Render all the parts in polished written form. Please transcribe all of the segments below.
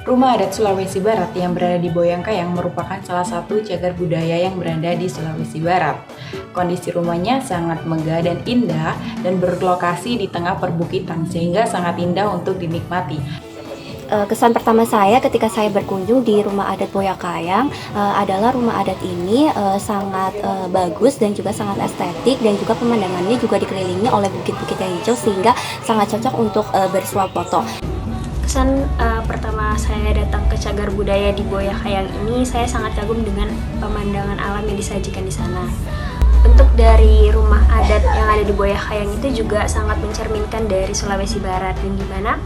Rumah adat Sulawesi Barat yang berada di Boyangkayang merupakan salah satu cagar budaya yang berada di Sulawesi Barat. Kondisi rumahnya sangat megah dan indah dan berlokasi di tengah perbukitan sehingga sangat indah untuk dinikmati. Kesan pertama saya ketika saya berkunjung di rumah adat Boyangkayang adalah rumah adat ini sangat bagus dan juga sangat estetik, dan juga pemandangannya juga dikelilingi oleh bukit-bukit yang hijau sehingga sangat cocok untuk bersuap foto. Kesan pertama saya datang ke cagar budaya di Boyangkayang ini, saya sangat kagum dengan pemandangan alam yang disajikan di sana. Bentuk dari rumah adat yang ada di Boyangkayang itu juga sangat mencerminkan dari Sulawesi Barat, dan di mana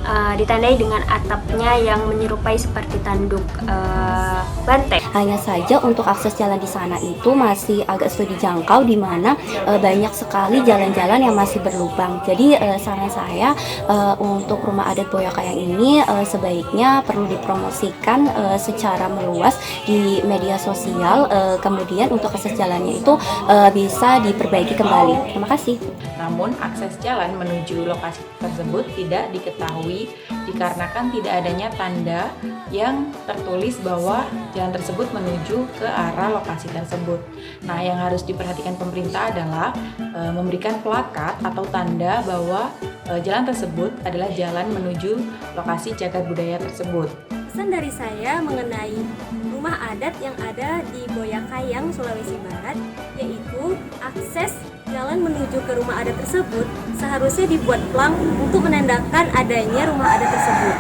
ditandai dengan atapnya yang menyerupai seperti tanduk banteng. Hanya saja untuk akses jalan di sana itu masih agak sulit dijangkau, di mana banyak sekali jalan-jalan yang masih berlubang. Jadi saran saya untuk rumah adat Boyangkayang ini sebaiknya perlu dipromosikan secara meluas di media sosial. Kemudian untuk akses jalannya itu bisa diperbaiki kembali. Terima kasih. Namun akses jalan menuju lokasi tersebut tidak diketahui dikarenakan tidak adanya tanda yang tertulis bahwa jalan tersebut menuju ke arah lokasi tersebut. Nah, yang harus diperhatikan pemerintah adalah memberikan plakat atau tanda bahwa jalan tersebut adalah jalan menuju lokasi cagar budaya tersebut. Pesan dari saya mengenai rumah adat yang ada di Boyangkayang, Sulawesi Barat, yaitu akses jalan menuju ke rumah adat tersebut seharusnya dibuat plang untuk menandakan adanya rumah adat tersebut.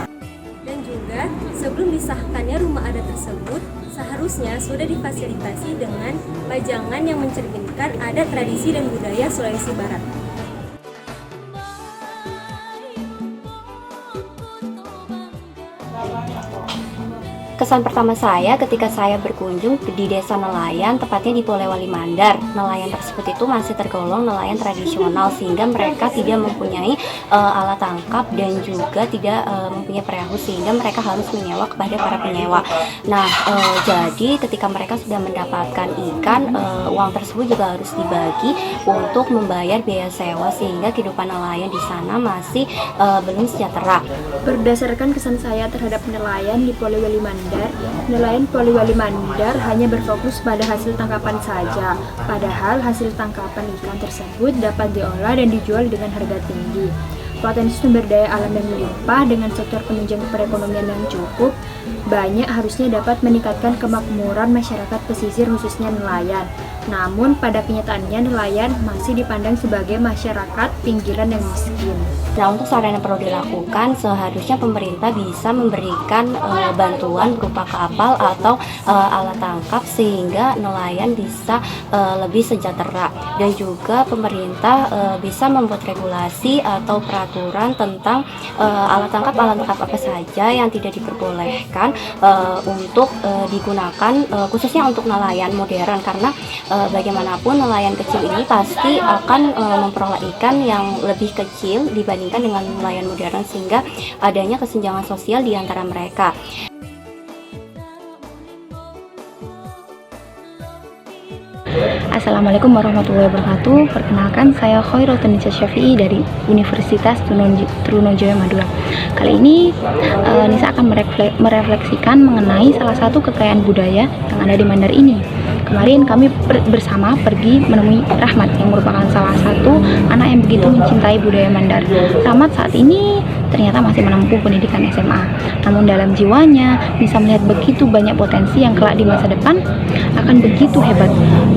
Dan juga sebelum disahkannya rumah adat tersebut, seharusnya sudah difasilitasi dengan pajangan yang mencerminkan adat, tradisi, dan budaya Sulawesi Barat. Kesan pertama saya ketika saya berkunjung di Desa Nelayan, tepatnya di Polewali Mandar. Nelayan tersebut itu masih tergolong nelayan tradisional, sehingga mereka tidak mempunyai alat tangkap dan juga tidak mempunyai perahu, sehingga mereka harus menyewa kepada para penyewa. Nah, jadi ketika mereka sudah mendapatkan ikan, uang tersebut juga harus dibagi untuk membayar biaya sewa, sehingga kehidupan nelayan di sana masih belum sejahtera. Berdasarkan kesan saya terhadap nelayan di Polewali Mandar, nelayan Polewali Mandar hanya berfokus pada hasil tangkapan saja, padahal hasil tangkapan ikan tersebut dapat diolah dan dijual dengan harga tinggi. Potensi sumber daya alam yang melimpah dengan sektor penunjang perekonomian yang cukup banyak harusnya dapat meningkatkan kemakmuran masyarakat pesisir, khususnya nelayan. Namun pada kenyataannya nelayan masih dipandang sebagai masyarakat pinggiran yang miskin. Nah, untuk saran yang perlu dilakukan, seharusnya pemerintah bisa memberikan bantuan berupa kapal atau alat tangkap sehingga nelayan bisa lebih sejahtera, dan juga pemerintah bisa membuat regulasi atau peraturan tentang alat tangkap apa saja yang tidak diperbolehkan untuk digunakan khususnya untuk nelayan modern, karena bagaimanapun nelayan kecil ini pasti akan memperoleh ikan yang lebih kecil dibandingkan dengan nelayan modern, sehingga adanya kesenjangan sosial di antara mereka. Assalamualaikum warahmatullahi wabarakatuh. Perkenalkan, saya Khairul Tanisa Syafi'i dari Universitas Trunojoyo Madura. Kali ini Nisa akan merefleksikan mengenai salah satu kekayaan budaya yang ada di Mandar ini. Kemarin kami bersama pergi menemui Rahmat yang merupakan salah satu anak yang begitu mencintai budaya Mandar. Rahmat saat ini ternyata masih menempuh pendidikan SMA. Namun dalam jiwanya bisa melihat begitu banyak potensi yang kelak di masa depan akan begitu hebat.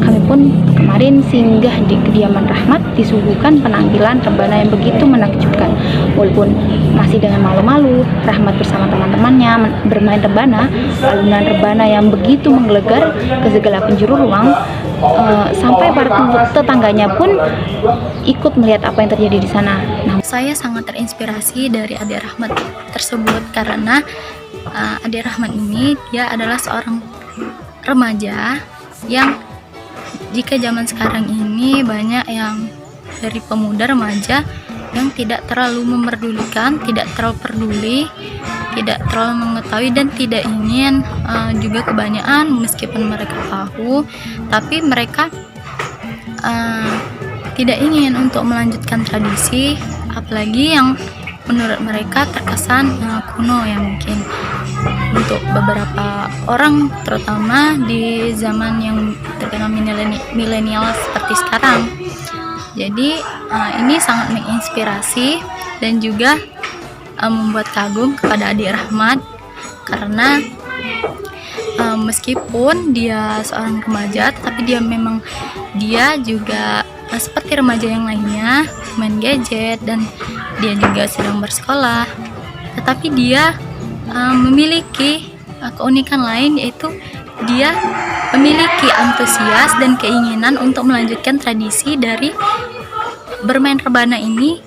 Kami pun kemarin singgah di kediaman Rahmat, disuguhkan penampilan rebana yang begitu menakjubkan. Walaupun masih dengan malu-malu, Rahmat bersama teman-temannya bermain rebana, alunan rebana yang begitu menggelegar ke segala penjuru ruang, sampai para tetangganya pun ikut melihat apa yang terjadi di sana. Nah, saya sangat terinspirasi dari adik Rahmat tersebut karena adik Rahmat ini dia adalah seorang remaja yang jika zaman sekarang ini banyak yang dari pemuda remaja yang tidak terlalu memperdulikan, tidak terlalu peduli, tidak terlalu mengetahui dan tidak ingin juga kebanyakan meskipun mereka tahu, tapi mereka tidak ingin untuk melanjutkan tradisi, apalagi yang menurut mereka terkesan kuno ya mungkin untuk beberapa orang, terutama di zaman yang terkenal milenial seperti sekarang. Jadi ini sangat menginspirasi dan juga membuat kagum kepada Adik Rahmat, karena meskipun dia seorang remaja, tapi dia juga seperti remaja yang lainnya main gadget, dan dia juga sedang bersekolah, tetapi dia memiliki keunikan lain, yaitu dia memiliki antusias dan keinginan untuk melanjutkan tradisi dari bermain rebana ini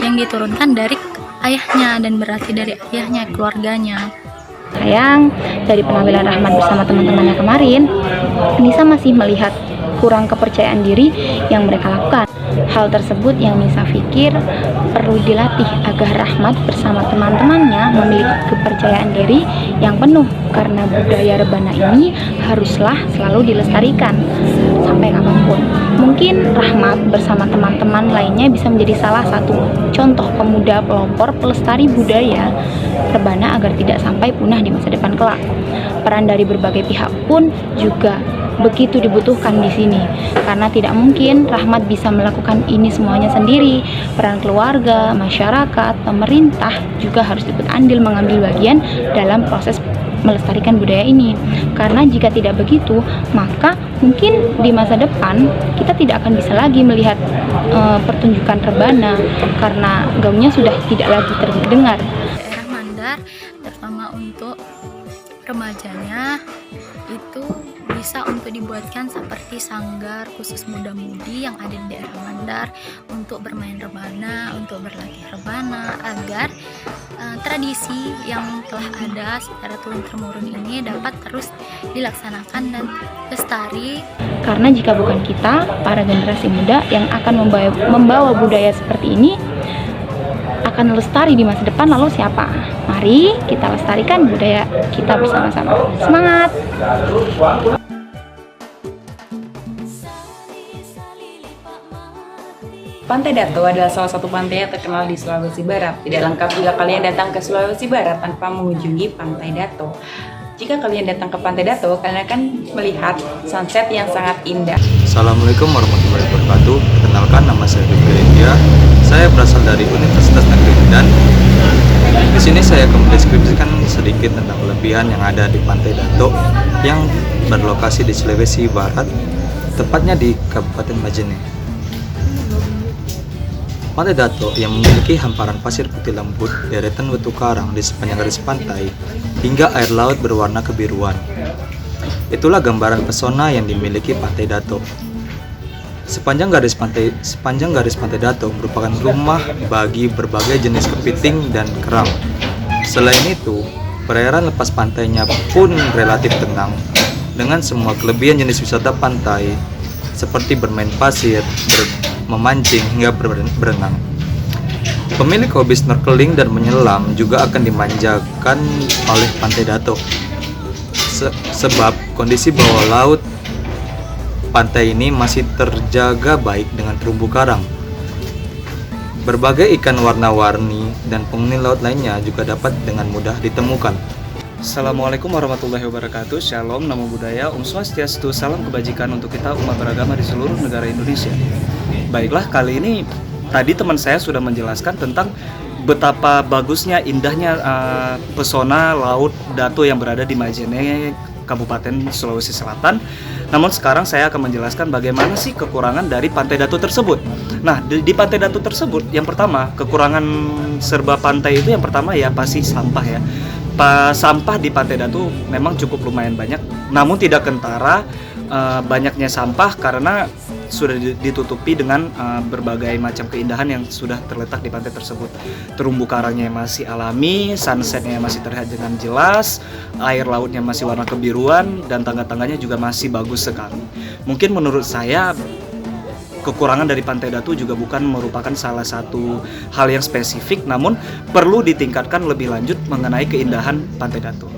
yang diturunkan dari ayahnya, dan berarti dari ayahnya, keluarganya. Sayang, dari penampilan Rahmat bersama teman-temannya kemarin, Nisa masih melihat kurang kepercayaan diri yang mereka lakukan. Hal tersebut yang Nisa pikir perlu dilatih agar Rahmat bersama teman-temannya memiliki kepercayaan diri yang penuh, karena budaya rebana ini haruslah selalu dilestarikan sampai kapanpun. Mungkin Rahmat bersama teman-teman lainnya bisa menjadi salah satu contoh pemuda pelopor pelestari budaya rebana agar tidak sampai punah di masa depan kelak. Peran dari berbagai pihak pun juga begitu dibutuhkan di sini, karena tidak mungkin Rahmat bisa melakukan ini semuanya sendiri. Peran keluarga, masyarakat, pemerintah juga harus ikut andil mengambil bagian dalam proses melestarikan budaya ini, karena jika tidak begitu, maka mungkin di masa depan kita tidak akan bisa lagi melihat pertunjukan rebana, karena gaungnya sudah tidak lagi terdengar. Daerah Mandar, terutama untuk remajanya, itu bisa untuk dibuatkan seperti sanggar khusus muda-mudi yang ada di daerah Mandar untuk bermain rebana, untuk berlatih rebana, agar tradisi yang telah ada secara turun-temurun ini dapat terus dilaksanakan dan lestari. Karena jika bukan kita, para generasi muda yang akan membawa budaya seperti ini akan lestari di masa depan, lalu siapa? Mari kita lestarikan budaya kita bersama-sama. Semangat! Pantai Dato adalah salah satu pantai yang terkenal di Sulawesi Barat. Tidak lengkap jika kalian datang ke Sulawesi Barat tanpa mengunjungi Pantai Dato. Jika kalian datang ke Pantai Dato, kalian akan melihat sunset yang sangat indah. Assalamualaikum warahmatullahi wabarakatuh. Perkenalkan, nama saya Rifki India. Saya berasal dari Universitas Negeri Medan. Di sini saya akan mendeskripsikan sedikit tentang kelebihan yang ada di Pantai Dato yang berlokasi di Sulawesi Barat, tepatnya di Kabupaten Majene. Pantai Dato yang memiliki hamparan pasir putih lembut, deretan batu karang di sepanjang garis pantai, hingga air laut berwarna kebiruan. Itulah gambaran pesona yang dimiliki Pantai Dato. Sepanjang garis pantai Dato merupakan rumah bagi berbagai jenis kepiting dan kerang. Selain itu, perairan lepas pantainya pun relatif tenang, dengan semua kelebihan jenis wisata pantai seperti bermain pasir, memancing hingga berenang. Pemilik hobi snorkeling dan menyelam juga akan dimanjakan oleh Pantai Dato. Sebab kondisi bawah laut pantai ini masih terjaga baik dengan terumbu karang. Berbagai ikan warna-warni dan penghuni laut lainnya juga dapat dengan mudah ditemukan. Assalamualaikum warahmatullahi wabarakatuh. Shalom, namo buddhaya, Om Swastiastu, salam kebajikan untuk kita umat beragama di seluruh negara Indonesia. Baiklah, kali ini tadi teman saya sudah menjelaskan tentang betapa bagusnya, indahnya pesona Laut Dato yang berada di Majene, Kabupaten Sulawesi Selatan. Namun sekarang saya akan menjelaskan bagaimana sih kekurangan dari Pantai Dato tersebut. Nah, di Pantai Dato tersebut, yang pertama, kekurangan serba pantai itu yang pertama ya pasti sampah ya. Sampah di Pantai Dato memang cukup lumayan banyak, namun tidak kentara banyaknya sampah karena sudah ditutupi dengan berbagai macam keindahan yang sudah terletak di pantai tersebut. Terumbu karangnya masih alami, sunsetnya masih terlihat dengan jelas, air lautnya masih warna kebiruan, dan tangga-tangganya juga masih bagus sekali. Mungkin menurut saya kekurangan dari Pantai Dato juga bukan merupakan salah satu hal yang spesifik, namun perlu ditingkatkan lebih lanjut mengenai keindahan Pantai Dato.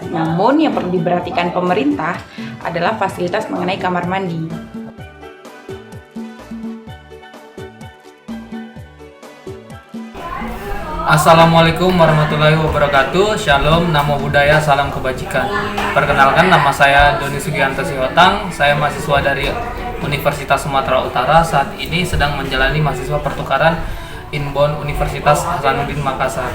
Namun yang perlu diperhatikan pemerintah adalah fasilitas mengenai kamar mandi. Assalamualaikum warahmatullahi wabarakatuh. Shalom, namo buddhaya, salam kebajikan. Perkenalkan, nama saya Doni Sugianto Sihotang. Saya mahasiswa dari Universitas Sumatera Utara. Saat ini sedang menjalani mahasiswa pertukaran Inbound Universitas Hasanuddin Makassar.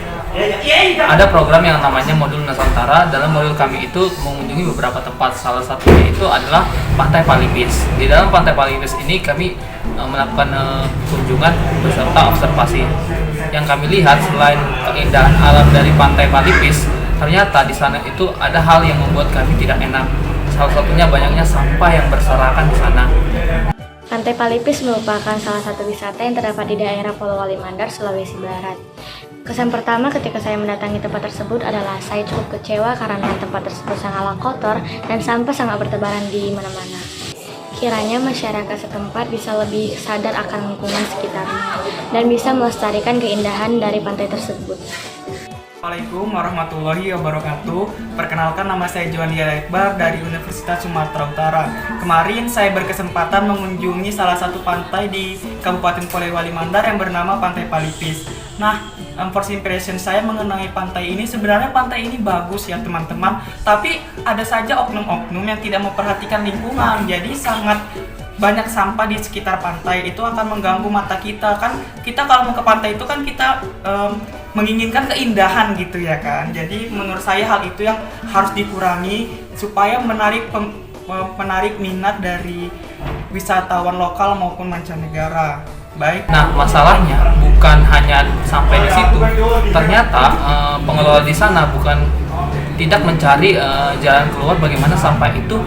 Ada program yang namanya modul Nusantara. Dalam modul kami itu mengunjungi beberapa tempat. Salah satunya itu adalah Pantai Palipis. Di dalam Pantai Palipis ini kami melakukan kunjungan beserta observasi. Yang kami lihat, selain keindahan alam dari Pantai Palipis, ternyata di sana itu ada hal yang membuat kami tidak enak. Salah satunya banyaknya sampah yang berserakan di sana. Pantai Palipis merupakan salah satu wisata yang terdapat di daerah Polowali Mandar, Sulawesi Barat. Kesan pertama ketika saya mendatangi tempat tersebut adalah saya cukup kecewa karena tempat tersebut sangatlah kotor dan sampah sangat bertebaran di mana-mana. Kiranya masyarakat setempat bisa lebih sadar akan lingkungan sekitarnya dan bisa melestarikan keindahan dari pantai tersebut. Assalamualaikum warahmatullahi wabarakatuh. Perkenalkan, nama saya Juwandi Akbar dari Universitas Sumatera Utara. Kemarin saya berkesempatan mengunjungi salah satu pantai di Kabupaten Polewali Mandar yang bernama Pantai Palipis. Nah, first impression saya mengenai pantai ini, sebenarnya pantai ini bagus ya teman-teman, tapi ada saja oknum-oknum yang tidak memperhatikan lingkungan. Jadi sangat banyak sampah di sekitar pantai, itu akan mengganggu mata kita. Kan kita kalau mau ke pantai itu kan kita menginginkan keindahan gitu ya kan. Jadi menurut saya hal itu yang harus dikurangi supaya menarik minat dari wisatawan lokal maupun mancanegara. Baik. Nah, masalahnya bukan hanya sampai di situ. Ternyata pengelola di sana tidak mencari jalan keluar bagaimana sampah itu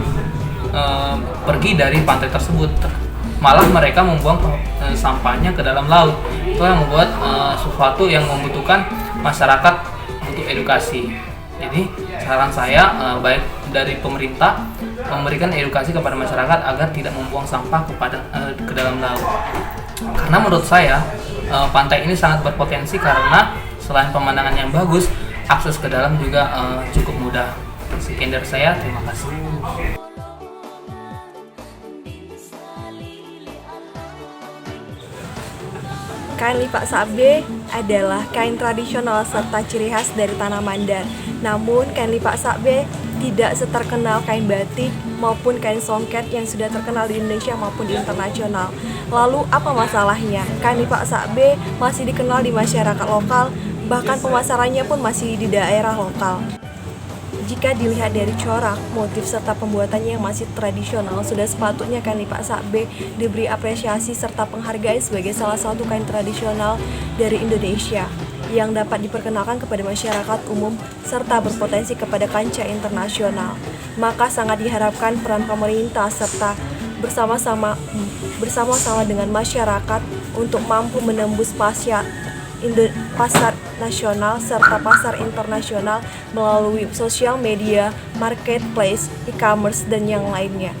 pergi dari pantai tersebut. Malah mereka membuang sampahnya ke dalam laut. Itu yang membuat sesuatu yang membutuhkan masyarakat untuk edukasi. Jadi saran saya baik dari pemerintah memberikan edukasi kepada masyarakat agar tidak membuang sampah ke dalam laut. Karena menurut saya pantai ini sangat berpotensi karena selain pemandangan yang bagus, akses ke dalam juga cukup mudah. Sekian dari saya, terima kasih. Kain lipak sabe adalah kain tradisional serta ciri khas dari tanah Mandar. Namun, kain lipak sabe tidak seterkenal kain batik maupun kain songket yang sudah terkenal di Indonesia maupun di internasional. Lalu, apa masalahnya? Kain lipak sabe masih dikenal di masyarakat lokal, bahkan pemasarannya pun masih di daerah lokal. Jika dilihat dari corak, motif, serta pembuatannya yang masih tradisional, sudah sepatutnya kain lipak sabe diberi apresiasi serta penghargaan sebagai salah satu kain tradisional dari Indonesia yang dapat diperkenalkan kepada masyarakat umum serta berpotensi kepada kancah internasional. Maka sangat diharapkan peran pemerintah serta bersama-sama dengan masyarakat untuk mampu menembus pasar nasional serta pasar internasional melalui sosial media, marketplace, e-commerce, dan yang lainnya.